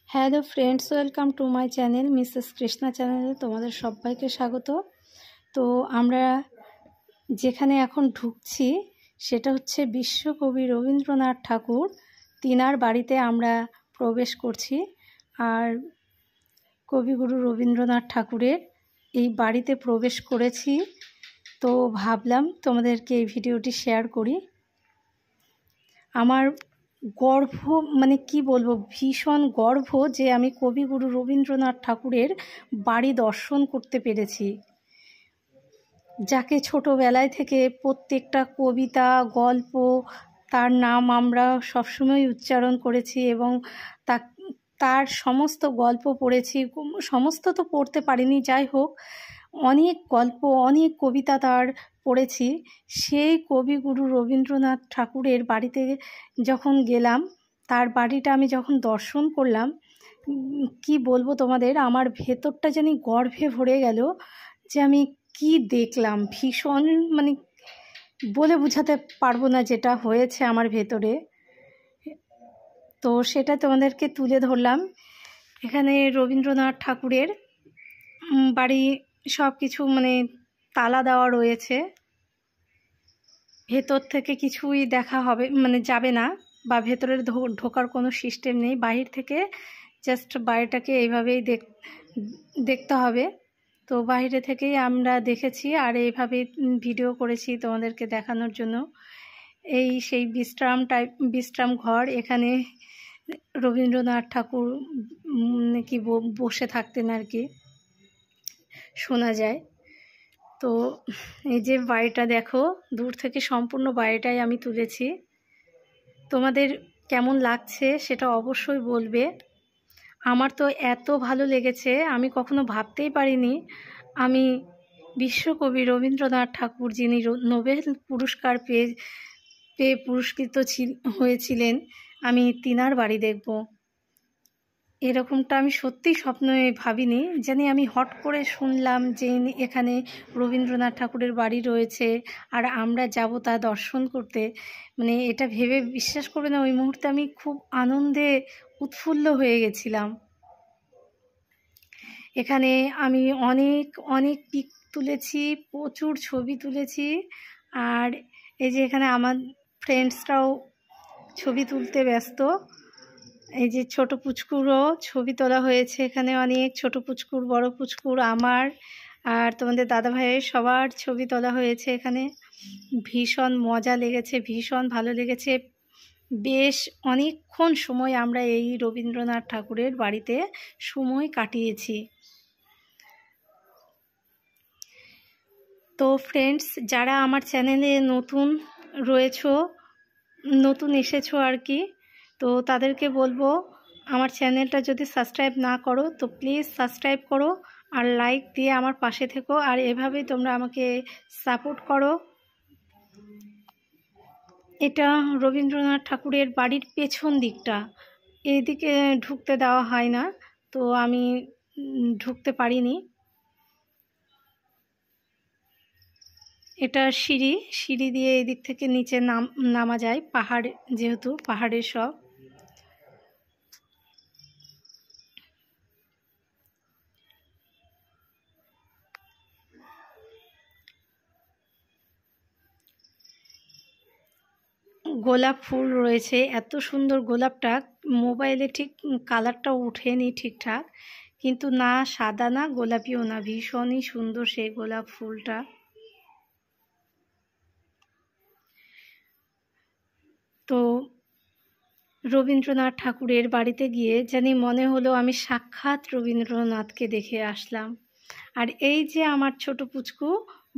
Hello friends, welcome to my channel Mrs Krishna চ্যানেলে তোমাদের সবাইকে স্বাগত। তো আমরা যেখানে এখন ঢুকছি সেটা হচ্ছে বিশ্বকবি রবীন্দ্রনাথ ঠাকুর তিনার বাড়িতে আমরা প্রবেশ করছি। আর কবিগুরু রবীন্দ্রনাথ ঠাকুরের এই বাড়িতে প্রবেশ করেছি, তো ভাবলাম তোমাদেরকে এই ভিডিওটি শেয়ার করি। আমার গর্ব, মানে কি বলবো, ভীষণ গর্ব যে আমি কবিগুরু রবীন্দ্রনাথ ঠাকুরের বাড়ি দর্শন করতে পেরেছি, যাকে ছোটোবেলায় থেকে প্রত্যেকটা কবিতা গল্প তার নাম আমরা সবসময় উচ্চারণ করেছি এবং তার সমস্ত গল্প পড়েছি। সমস্ত তো পড়তে পারিনি, যাই হোক অনেক গল্প অনেক কবিতা তার পড়েছি। সেই কবিগুরু রবীন্দ্রনাথ ঠাকুরের বাড়িতে যখন গেলাম, তার বাড়িটা আমি যখন দর্শন করলাম, কি বলবো তোমাদের, আমার ভেতরটা জানি গর্বে ভরে গেল যে আমি কি দেখলাম। ভীষণ, মানে বলে বোঝাতে পারবো না যেটা হয়েছে আমার ভেতরে, তো সেটা তোমাদেরকে তুলে ধরলাম। এখানে রবীন্দ্রনাথ ঠাকুরের বাড়ি সব কিছু মানে তালা দেওয়া রয়েছে, ভেতর থেকে কিছুই দেখা হবে মানে যাবে না, বা ভেতরে ঢোকার কোনো সিস্টেম নেই। বাহির থেকে জাস্ট বাড়িটাকে এইভাবেই দেখতে হবে। তো বাইরে থেকেই আমরা দেখেছি আর এইভাবে ভিডিও করেছি তোমাদেরকে দেখানোর জন্য। এই সেই বিশ্রাম ঘর, এখানে রবীন্দ্রনাথ ঠাকুর কি বসে থাকতেন আর কি, শোনা যায়। তো এই যে বাড়িটা দেখো, দূর থেকে সম্পূর্ণ বাড়িটাই আমি তুলেছি। তোমাদের কেমন লাগছে সেটা অবশ্যই বলবে। আমার তো এত ভালো লেগেছে, আমি কখনো ভাবতেই পারিনি আমি বিশ্বকবি রবীন্দ্রনাথ ঠাকুর, যিনি নোবেল পুরস্কার পেয়ে পুরস্কৃত হয়েছিলেন, আমি তিনার বাড়ি দেখব। এরকমটা আমি সত্যিই স্বপ্নে ভাবিনি। জানি আমি হট করে শুনলাম যে এখানে রবীন্দ্রনাথ ঠাকুরের বাড়ি রয়েছে আর আমরা যাব তা দর্শন করতে, মানে এটা ভেবে বিশ্বাস করবে না, ওই মুহূর্তে আমি খুব আনন্দে উৎফুল্ল হয়ে গেছিলাম। এখানে আমি অনেক অনেক পিক তুলেছি, প্রচুর ছবি তুলেছি। আর এই যে এখানে আমার ফ্রেন্ডসরাও ছবি তুলতে ব্যস্ত। এই যে ছোট পুচকুরও ছবি তোলা হয়েছে, এখানে অনেক ছোট পুচকুর বড় পুচকুর আমার আর তোমাদের দাদা ভাইয়ের সবার ছবি তোলা হয়েছে এখানে। ভীষণ মজা লেগেছে, ভীষণ ভালো লেগেছে। বেশ অনেকক্ষণ সময় আমরা এই রবীন্দ্রনাথ ঠাকুরের বাড়িতে সময় কাটিয়েছি। তো ফ্রেন্ডস, যারা আমার চ্যানেলে নতুন এসেছো আর কি, তো তাদেরকে বলবো আমার চ্যানেলটা যদি সাবস্ক্রাইব না করো তো প্লিজ সাবস্ক্রাইব করো আর লাইক দিয়ে আমার পাশে থেকো, আর এভাবেই তোমরা আমাকে সাপোর্ট করো। এটা রবীন্দ্রনাথ ঠাকুরের বাড়ির পেছন দিকটা, এইদিকে ঢুকতে দেওয়া হয় না, তো আমি ঢুকতে পারিনি। এটা সিঁড়ি দিয়ে এদিক থেকে নিচে নামা যায়, পাহাড় যেহেতু, পাহাড়ের সব। গোলাপ ফুল রয়েছে, এত সুন্দর গোলাপটা, মোবাইলে ঠিক কালারটা উঠেনি ঠিকঠাক, কিন্তু না সাদা না গোলাপিও না, ভীষণই সুন্দর সেই গোলাপ ফুলটা। তো রবীন্দ্রনাথ ঠাকুরের বাড়িতে গিয়ে জানি মনে হলো আমি সাক্ষাৎ রবীন্দ্রনাথকে দেখে আসলাম। আর এই যে আমার ছোট পুচকু,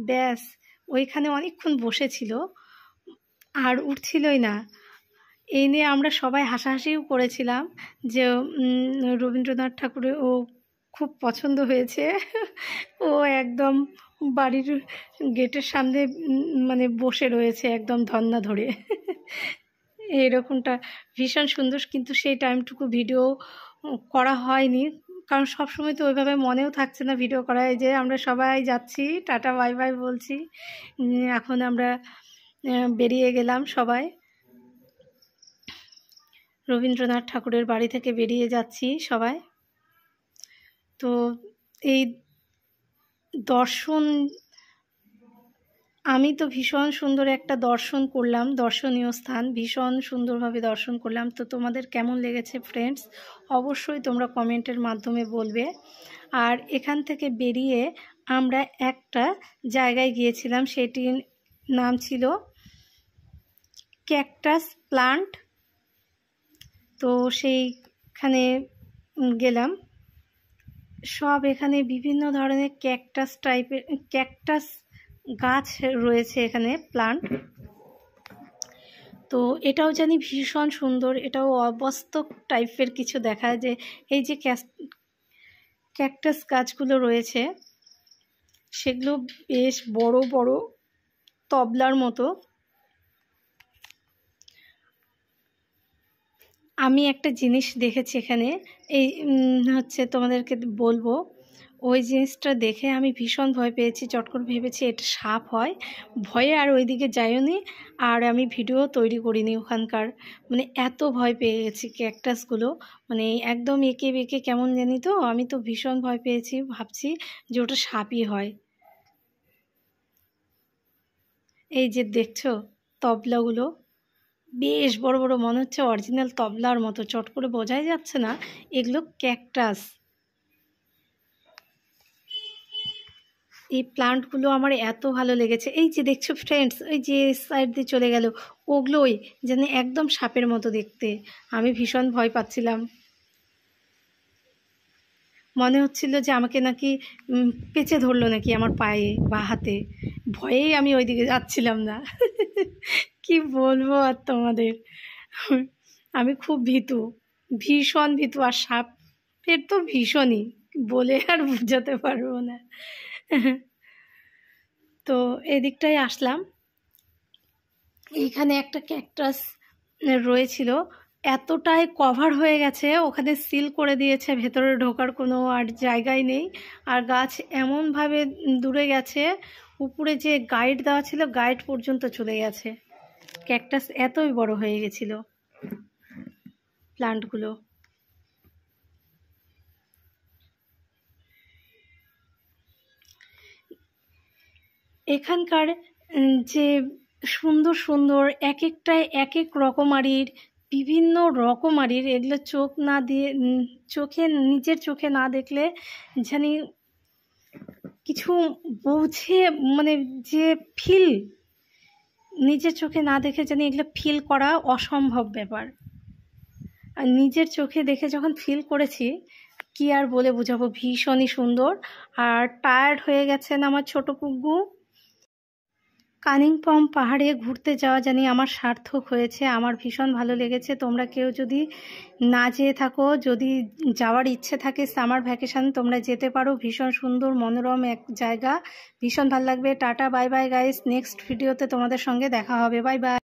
ব্যাস ওইখানে অনেকক্ষণ বসেছিল আর উঠছিলই না। এই নিয়ে আমরা সবাই হাসাহাসিও করেছিলাম যে রবীন্দ্রনাথ ঠাকুরের ও খুব পছন্দ হয়েছে। ও একদম বাড়ির গেটের সামনে মানে বসে রয়েছে একদম ধন্না ধরে। এইরকমটা ভীষণ সুন্দর, কিন্তু সেই টাইমটুকু ভিডিও করা হয়নি, কারণ সবসময় তো ওইভাবে মনেও থাকছে না ভিডিও করা। এই যে আমরা সবাই যাচ্ছি, টাটা বাই বাই বলছি, এখন আমরা বেরিয়ে গেলাম সবাই। রবীন্দ্রনাথ ঠাকুরের বাড়ি থেকে বেরিয়ে যাচ্ছি সবাই। তো এই দর্শন, আমি তো ভীষণ সুন্দর একটা দর্শন করলাম, দর্শনীয় স্থান ভীষণ সুন্দরভাবে দর্শন করলাম। তো তোমাদের কেমন লেগেছে ফ্রেন্ডস, অবশ্যই তোমরা কমেন্টের মাধ্যমে বলবে। আর এখান থেকে বেরিয়ে আমরা একটা জায়গায় গিয়েছিলাম, সেটির নাম ছিল ক্যাকটাস প্লান্ট। তো সেইখানে গেলাম। সব এখানে বিভিন্ন ধরনের ক্যাকটাস টাইপের ক্যাকটাস গাছ রয়েছে এখানে, প্লান্ট। তো এটাও জানি ভীষণ সুন্দর, এটাও অবাস্তব টাইপের কিছু দেখায়, যে এই যে ক্যাকটাস গাছগুলো রয়েছে সেগুলো বেশ বড় বড় তবলার মতো। আমি একটা জিনিস দেখেছি এখানে, এই হচ্ছে তোমাদেরকে বলবো, ওই জিনিসটা দেখে আমি ভীষণ ভয় পেয়েছি। চট করে ভেবেছি এটা সাপ হয়, ভয়ে আর ওইদিকে যাইওনি, আর আমি ভিডিও তৈরি করিনি ওখানকার। মানে এত ভয় পেয়ে গেছি, ক্যাকটাসগুলো মানে একদম এঁকে বেঁকে কেমন জানি। তো আমি তো ভীষণ ভয় পেয়েছি, ভাবছি যে ওটা সাপই হয়। এই যে দেখছো তবলাগুলো বেশ বড় বড়, মনে হচ্ছে অরিজিনাল তবলার মতো, চট করে বোঝাই যাচ্ছে না এগুলো ক্যাকটাস। এই প্লান্টগুলো আমার এত ভালো লেগেছে। এই যে দেখছো ফ্রেন্ডস, ওই যে সাইড দিয়ে চলে গেল, ওগুলোই যেন একদম সাপের মতো দেখতে। আমি ভীষণ ভয় পাচ্ছিলাম, মনে হচ্ছিল যে আমাকে নাকি পেঁচে ধরলো নাকি আমার পায়ে বা হাতে। ভয়েই আমি ওইদিকে যাচ্ছিলাম না। কি বলবো আর তোমাদের, আমি খুব ভীতু, ভীষণ ভীতু। আর সাপের তো ভীষণই, বলে আর বোঝাতে পারবো না। তো এদিকটাই আসলাম, এইখানে একটা ক্যাকটাস রয়েছিল, এতটাই কভার হয়ে গেছে, ওখানে সিল করে দিয়েছে, ভেতরে ঢোকার কোনো আর জায়গাই নেই। আর গাছ এমনভাবে দূরে গেছে, উপরে যে গাইড দেওয়া ছিল গাইড পর্যন্ত চলে গেছে। ক্যাকটাস এতই বড় হয়ে গেছিল প্লান্টগুলো। এখানকার যে সুন্দর সুন্দর এক একটায় এক এক রকমারির, বিভিন্ন রকমারির, এগুলো চোখ না দিয়ে নিজের চোখে না দেখলে জানি কিছু বুঝে, মানে যে ফিল, নিজের চোখে না দেখে জানি এগুলো ফিল করা অসম্ভব ব্যাপার। আর নিজের চোখে দেখে যখন ফিল করেছি, কি আর বলে বোঝাবো, ভীষণই সুন্দর। আর টায়ার্ড হয়ে গেছেন আমার ছোট পুগ্গু। কানিংপং পাহাড়ে ঘুরতে যাওয়া জানি আমার সার্থক হয়েছে, আমার ভীষণ ভালো লেগেছে। তোমরা কেউ যদি না যেয়ে থাকো, যদি যাওয়ার ইচ্ছে থাকে সামার ভ্যাকেশন, তোমরা যেতে পারো, ভীষণ সুন্দর মনোরম এক জায়গা, ভীষণ ভালো লাগবে। Tata, bye bye guys, next ভিডিওতে তোমাদের সঙ্গে দেখা হবে, বাই বাই।